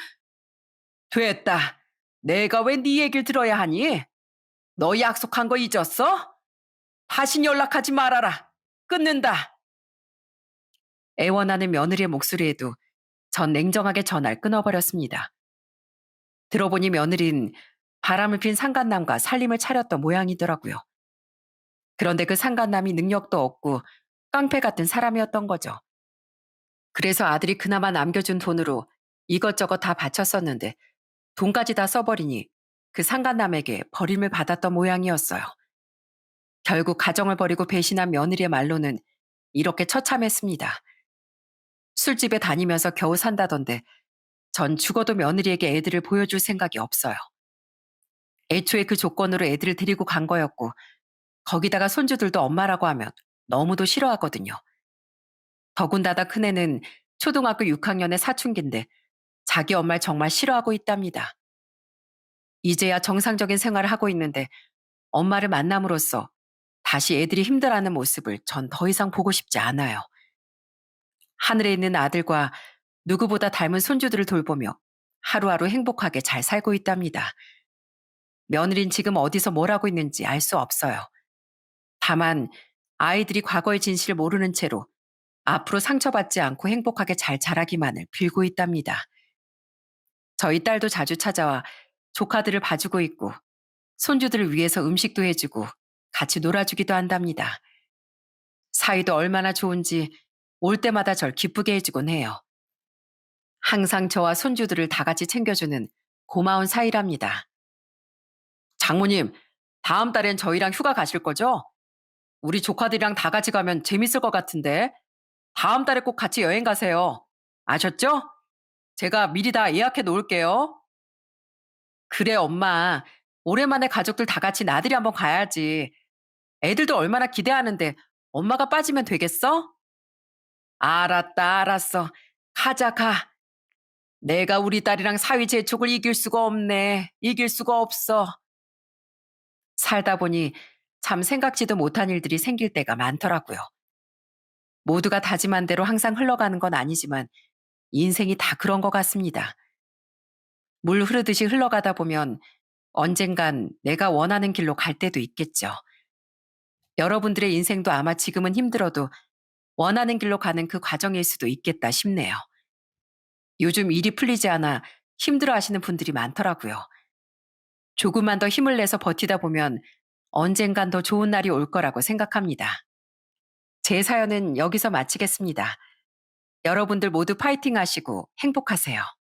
됐다. 내가 왜 네 얘기를 들어야 하니? 너 약속한 거 잊었어? 다신 연락하지 말아라. 끊는다. 애원하는 며느리의 목소리에도 전 냉정하게 전화를 끊어버렸습니다. 들어보니 며느린 바람을 핀 상간남과 살림을 차렸던 모양이더라고요. 그런데 그 상간남이 능력도 없고 깡패 같은 사람이었던 거죠. 그래서 아들이 그나마 남겨준 돈으로 이것저것 다 바쳤었는데 돈까지 다 써버리니 그 상간남에게 버림을 받았던 모양이었어요. 결국 가정을 버리고 배신한 며느리의 말로는 이렇게 처참했습니다. 술집에 다니면서 겨우 산다던데 전 죽어도 며느리에게 애들을 보여줄 생각이 없어요. 애초에 그 조건으로 애들을 데리고 간 거였고 거기다가 손주들도 엄마라고 하면 너무도 싫어하거든요. 더군다나 큰애는 초등학교 6학년의 사춘기인데 자기 엄마를 정말 싫어하고 있답니다. 이제야 정상적인 생활을 하고 있는데 엄마를 만남으로써 다시 애들이 힘들어하는 모습을 전 더 이상 보고 싶지 않아요. 하늘에 있는 아들과 누구보다 닮은 손주들을 돌보며 하루하루 행복하게 잘 살고 있답니다. 며느린 지금 어디서 뭘 하고 있는지 알 수 없어요. 다만 아이들이 과거의 진실을 모르는 채로 앞으로 상처받지 않고 행복하게 잘 자라기만을 빌고 있답니다. 저희 딸도 자주 찾아와 조카들을 봐주고 있고 손주들을 위해서 음식도 해주고 같이 놀아주기도 한답니다. 사이도 얼마나 좋은지 올 때마다 절 기쁘게 해주곤 해요. 항상 저와 손주들을 다 같이 챙겨주는 고마운 사이랍니다. 장모님, 다음 달엔 저희랑 휴가 가실 거죠? 우리 조카들이랑 다 같이 가면 재밌을 것 같은데 다음 달에 꼭 같이 여행 가세요. 아셨죠? 제가 미리 다 예약해 놓을게요. 그래, 엄마. 오랜만에 가족들 다 같이 나들이 한번 가야지. 애들도 얼마나 기대하는데 엄마가 빠지면 되겠어? 알았다, 알았어. 가자, 가. 내가 우리 딸이랑 사위 재촉을 이길 수가 없네. 이길 수가 없어. 살다 보니 참 생각지도 못한 일들이 생길 때가 많더라고요. 모두가 다짐한 대로 항상 흘러가는 건 아니지만 인생이 다 그런 것 같습니다. 물 흐르듯이 흘러가다 보면 언젠간 내가 원하는 길로 갈 때도 있겠죠. 여러분들의 인생도 아마 지금은 힘들어도 원하는 길로 가는 그 과정일 수도 있겠다 싶네요. 요즘 일이 풀리지 않아 힘들어 하시는 분들이 많더라고요. 조금만 더 힘을 내서 버티다 보면 언젠간 더 좋은 날이 올 거라고 생각합니다. 제 사연은 여기서 마치겠습니다. 여러분들 모두 파이팅 하시고 행복하세요.